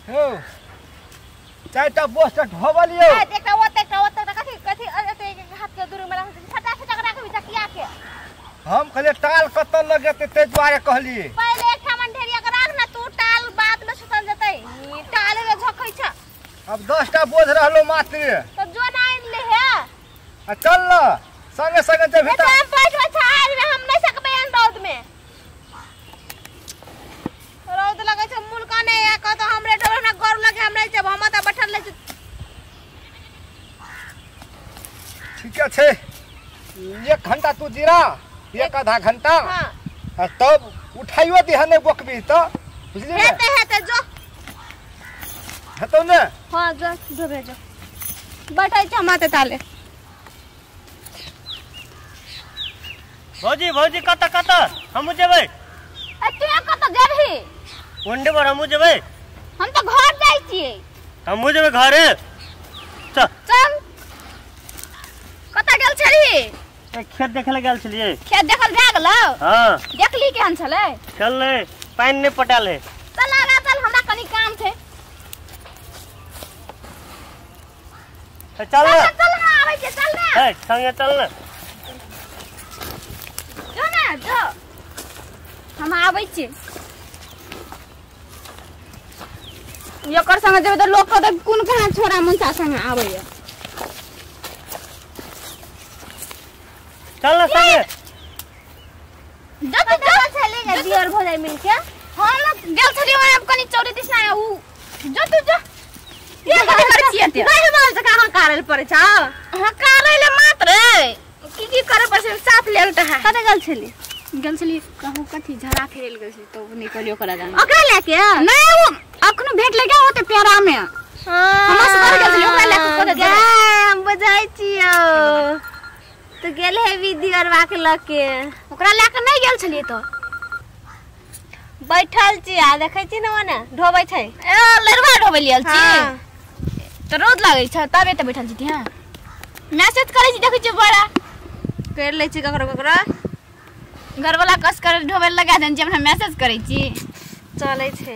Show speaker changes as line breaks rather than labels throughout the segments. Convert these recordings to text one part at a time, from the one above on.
हो चारटा पोस्ट ढोबलियो
एकटा ओते कथि कथि अते हाथ के दूर में फटा फटा के राखबी तकिया के
हम कहले टाल कत लगेते ते द्वारे कहली
पहले एकटा मन ढेरिया के राख ना तू टाल बाद में सुतल जतै टाले रे झखै छ
अब 10टा बोझ रहलो मात्र
तो जो ना इन ले है
चल न संगे संगे जे भेटा
हम बैठ छाड़ में हम नहीं सकबे अन रौद लगे छ मुल्का ने या क तो हमरे डर ना गौर लगे हमरे जब हम त बैठल ले
ठीक है 1 घंटा तू जीरा 1 आधा घंटा
हां
तब उठाइयो दिहने बोकबी तो बुझली
हेते जो
हेतो ने
हां जो भेजो बैठै छ माते ताले
भौजी कत हम जेबै
तू कत जेबही
ओंडे पर हम जेबै
हम तो घर जाई छियै
हम जेबै घरे चल
कत गेल छली
खेत देखले गेल छलिए
खेत देखल भए गेलौ
हां
देखली केहन छलै
चलले पानी नहीं पटाल है
चल हमरा कनी काम छै
चल
ना आबै छै चल ना
ए संगे चल ना
जो हम आबै छी एकर संगे जेबै त लोग कहत कोन कहां छोरा मुंसा संगे आबै है
चल ना संगे
जब चले गे दियर भोजाई मिलके हम गेल छली ओए अब कनी चौरी दिस ना उ जो तू जो ये कर छिए ते नहीं माल से कहां करल पड़े छ हां करले मात्र की करे पर से साथ लेल त है कत गेल छली कहू कथि झड़ा फेरल गेल छी तो निकलियो करा जान ओकरा लेके नहीं वो अखनो भेट ले गया होते प्यारा में हम से कर गेल छली ओकरा लेके कोते हम बजाई छियो तो गेल है विदियरवा के लके ओकरा लेके नहीं गेल छलिए तो बैठल छी आ देखै छी न ओने ढोबै छै ए लरवा ढोबै लियल छी तो रोज लागै छ तबे त बैठल छी हां मैसेज करै छी देखै छी बड़ा कर ले छी ककरो घर वाला कस कर ढोबै लगा देन जे हम मैसेज करै छी चलै छै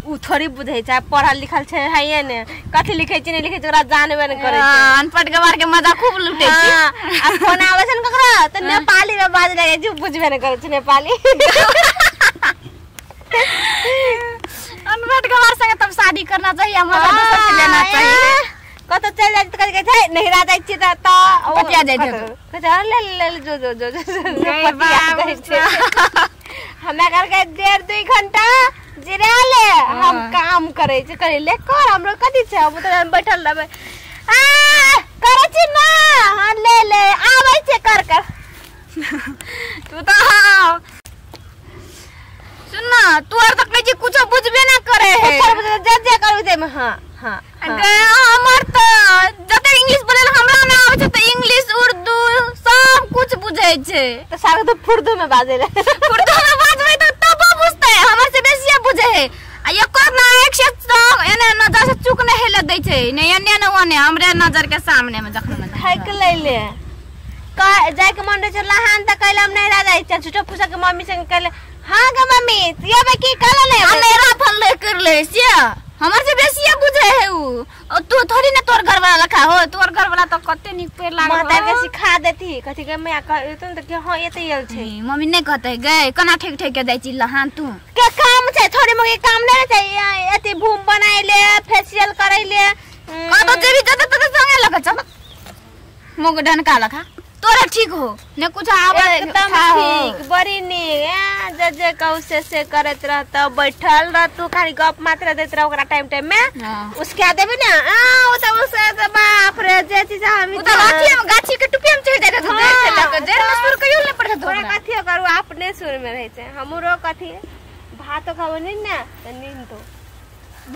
उ थोड़ी बुझै छै पढ़ल लिखल छै हइए ने कथि लिखै छी नहीं लिखै छी ओकरा जानबे न करै छै अनपढ़ के मार के मजा खूब लुटै छी आ फोन आबै छै न ककरो त नेपाली में बाज लगे छी बुझबे न करै छै नेपाली अनपढ़ के मार संगे तब शादी करना चाहिए मजा दूसर से लेना चाहिए कत चल जाय त कहै छै नहिरा जाय छी त पटिया जाय छै कहै ले जो हमरा घर के 1.5-2 घंटा जिरा ले हम काम करे छी करे ले कर हमरो कथि छै हम त बैठल रहबै आ करे छी ना हां ले आबै छै कर तू तो सुन ना तू और तक नहीं कुछ बुझबे ना करे है जे करू दे में हां हमर त जते इंग्लिश बोले हमरा ना आबै छै त इंग्लिश उर्दू सब कुछ बुझै छै त सारा तो उर्दू में बाजे रे उर्दू में बाजबै त तब बुझतै हमर से बेसी बुझे है आ एकर ना एक से एने नजर से चुक नहीं हेले दै छै ने एने न ओने हमरे नजर के सामने में जखन में हैक ले जाय के मन रे छ लहान त कहले हम नहीं रह जाय छ छोटा पूछा के मम्मी संग कहले हां ग मम्मी ये बे की कहले ले मेरा फल ले कर ले सिया हमर से बेसी बुझे है उ तू थोड़ी ना तोर घर वाला रखा हो तोर घर वाला तो कते निक पेड़ लाग माता के सिखा देती कथि के मैं कहतन त के हां एते यल छै मम्मी नहीं कहते गए कना ठेक के जाय छी लहान तू के काम छै थोड़ी मोगे काम नहीं चाहिए एते भूम बनाई ले फेशियल करई ले कतो जेबी जते तते संगे लगे छ मोग डनका लखा तोरा ठीक हो ने कुछ आवे एकदम ठीक बड़ी नी जे कहू से करत रहत बैठल रह तू खाली गप मात्र देत रह ओकरा टाइम में उसके आ देबी ना ओ त उसे बाप रे जे चीज हम त गाछी के टुपिया में चढ़ जाय त देर से लग देर में सुर कहियो ले पड़त तोरा कथि करू अपने सुर में रहै छै हमरो कथि भात खाबो नहीं ना त नींद तो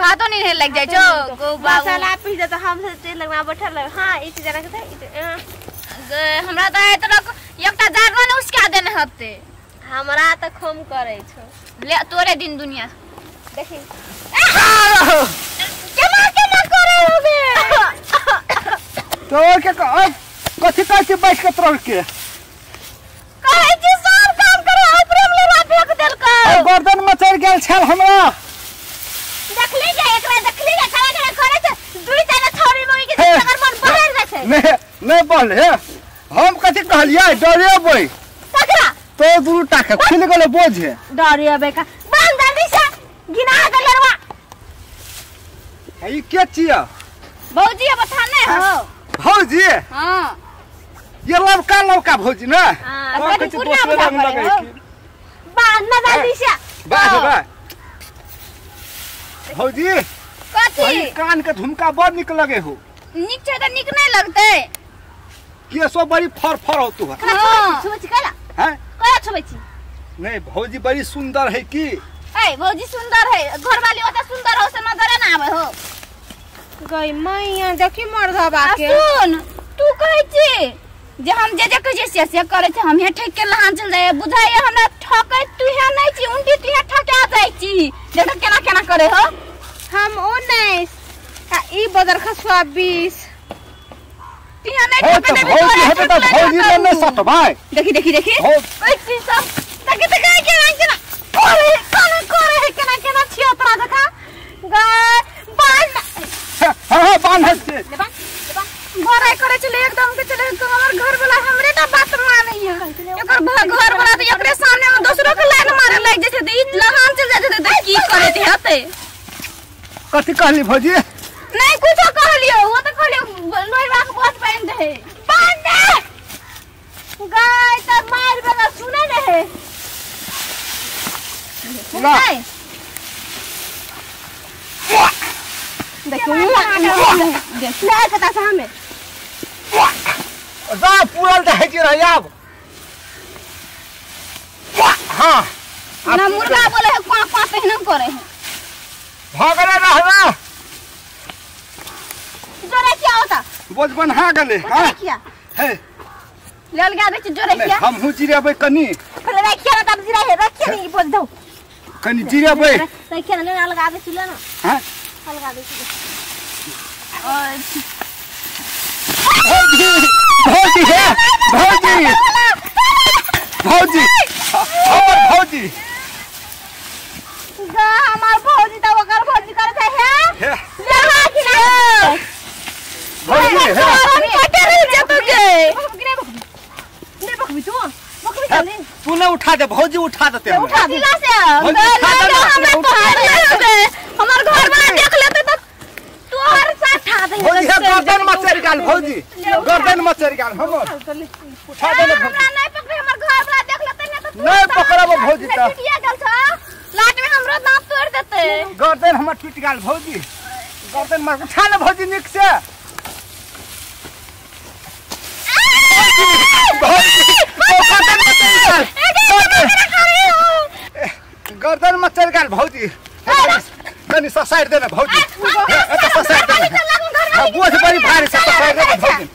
भातो नहीं लग जाय छो गो मसाला पी जा त हम से तेल लगवा बैठल हां ई चीज रख दे हमरा त एतरक एकटा जारवा ने उसके देने हते हमरा त खम करे छ ले तोरे दिन दुनिया देखी केना करे होबे
तो के कथि कहै छी बैठ के तोड़ के
कहै छी सब काम करे ऊपर में ले फेंक देल का
गर्दन में चढ़ गेल छल हमरा
देखली
नहीं बोले हम कथी कहलिए डरेबै
सकरा
तो दूटा के खुल गेल बोझे
डरेबै का बांध जल्दी से गिना दे लरवा
ई के छिया
भौजी अब थाने हो
भौजी
हां
ये लौका भौजी ना
हां कथी कुड़िया बता बांध ना जल्दी से
बाय भौजी
कथी
कान के झुमका बड़ निक लगे हो
निक छै त निक नहीं लगते
केसो बड़ी फर हो तू
हां छुबची कला
हैं
कला छुबची
नहीं भौजी बड़ी सुंदर है की
ए भौजी सुंदर है घर वाली होता सुंदर हो से नजर ना आवे हो
गई मैया देखी मर्दबा के
सुन तू कहै छी जे हम जे कह जे से करे छै हम हे ठक के लहान चल जाए बुझाइए हमरा ठकै तू हे नहीं छी उंटी तू हे ठका जाय छी देख केना केना करे हो
हम 19 का ई बदर खसवा 20
तिहा नहीं ठके दे
भौजी हेते तो भौजी ने सट भाई
देखी ओए छी सब तके केना करे है केना छियो तोरा देखा गाय बांध
हां बांध छै
घरे करे चले एकदम के चले हमर घर वाला हमरे ता बात मानै है एकर घर वाला त एकरे सामने में दूसरो के लाइन मारे लाग जे छै ई लहान चल जाय छै त की करे थे हते
कथी कहली भौजी
नहीं कुछ कहलियो वो त कहलियो लोइबा के बहुत पाइन दे बांध दे गाय त मार बगा सुने ने
ना
देखो ले कता से हमें
जा पूरल दे जी रहियाब हां
ना मुर्गा बोले है क्वा क्वा पहनम करे है
भागले रहना
जोरे क्या होता
बोझ बन्हा गेले हां
क्या
हे
ले लगा दे जोरे क्या
हम हु जिरेबै कनी
फिर रखिया ना तब जिरा है रखिया नहीं बोल दो
कनी जिरेबै
रखिया ना लगा दे चुले ना
हां
लगा दे
भौजी है भौजी हमर भौजी
गा हमार भौजी त ओकर भौजी करे है लगा कि ना
भौजी है
हम कटे रह जतोगे नहीं बकबी चले
तू ने उठा दे भौजी उठा देते हम
उठा दिला से हमर घर वाला देख लेते तो तोहर साथ ठा दे
भौजी है गर्दन मचर गाल भौजी गर्दन मचर गाल हमर उठा दे भौजी
हमरा नहीं पकड़े हमर घर वाला देख लेते नहीं तो
नहीं पकड़ब भौजी त
किया गल छ लाट में हमरो दांत तोड़ देते
गर्दन हमर टूट गाल भौजी गर्दन मार उठा ले भौजी निक से गर्दन मचर गाल भौजी कनी ससाइड देना भौजी एत ससाइड देना बोझ बड़ी भारी से ससाइड देना भौजी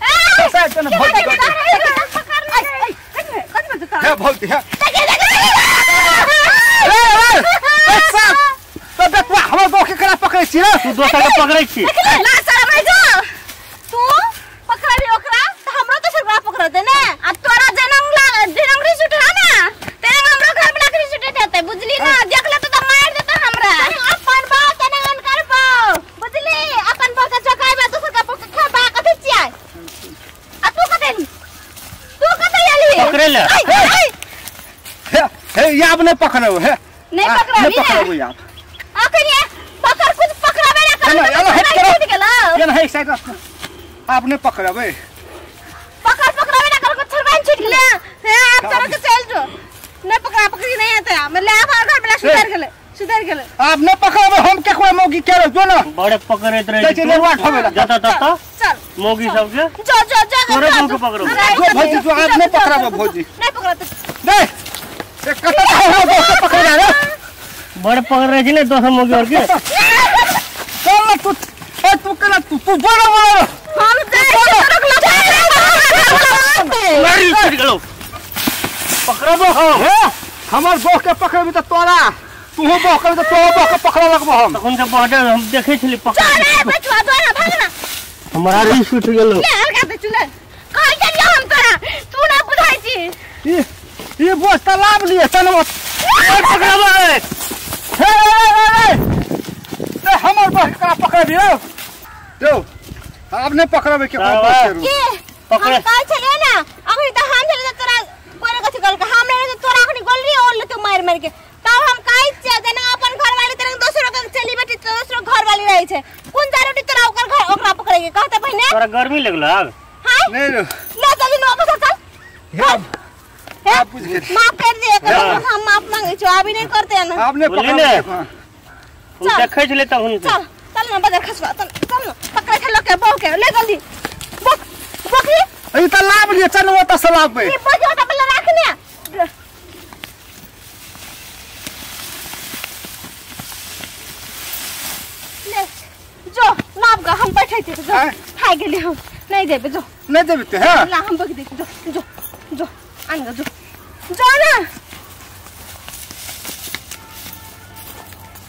ससाइड देना भौजी है भौजी है तो देखवा हमर बो के करा पकड़ै छी रे
तू दोसर के पकड़ै छी
ला शरम है जो तू पकड़बी ओकरा त हमरो तो सरबा पकड़ दे ना आ तोरा जनम री सुट है ना तेरे हमरो घर में लकड़ी सुटे देते बुझली ना देख ले तो मार देता हमरा अपन बात तने अन कर पाओ बुझली अपन बात चकाई बा दूसर का पक खा बा कथि छियै आ तू कते आली
पकड़े ले
हे याब ने पकड़ो है
नहीं पकड़बी
नहीं पकड़ो याब
आखिर ये पकड़ कुछ पकड़ाबे ना कर
चलो हेड करो
गेलो
ये है साइड आपने पकड़बे
पकड़ाबे ना कर कुछ छरबान छिट गेले हे आप चलो के चल जो नहीं पकड़ी नहीं आता मैं ले आ घर में सुधर गेले
आपने पकड़बे हम के कोई मौगी के जो ना
बड़े पकड़ैत रहे
चले वाट होवेला
जता तता
चल
मोगी सब के
जो
तोरे मुंह के पकड़ो
जो भौजी जो आपने पकड़बे भौजी
नहीं पकड़ते
दे से कत हो दोस्त पकड़ रे
बड़े पकड़ रहे छी ने दोसर मोगी और के
चल तू ए तू करा तू बड़ा
हम
मारी छिट गेलो पकड़बो हम
हमर बो के पकड़बी त तोरा तू बो के त तोरा बो के पकड़ लगबो हम
तखन से बॉर्डर हम देखे छली पकड़
चल बचवा दो ना भागना
हमारा री छूट गेलो
ले हल्का से चले कह चलियो हम तोरा तू ना बुझाई छी
ये बोझ तालाब लिए चल मत
पकड़बे
ते हमर बो के पकड़ दियो जो आपने पकड़बे के
के
पकड़े
हम काल चले ना अभी तो हम चले तोरा कोने कथि कल हम ले तो तोरा अखनी गोल रही और ले तो मार मार के तब हम काई जाते ना अपन घर वाली तरह दूसरो के चली बेटी तो दूसरो घर वाली रही छे कोन जारोटी तोरा ओकर घर ओकरा पकड़े के कहते बहने
तोरा गर्मी लगल
हां
नहीं रे
ले चली नो बता चल
हे आप पूछ के
माफ कर दे हम माफ मांगे छो अभी नहीं करते ना
आपने
बोली
पकड़
ने।
लिया।
हम देखे छले त हुन
चल चल ना बाजार खसवा चल ना पकड़ के लोग के बहु के ले जल्दी बक बकरी
ई त लाभ लिए चल वो त सलाब पे
ये बजो त पहले रखने ले जो नाम का हम बैठे थे जो
हाँ?
खाई गेली हम नहीं देबे जो
नहीं देबते हैं
ला हम बक दे जो जो जो आन जो जो ना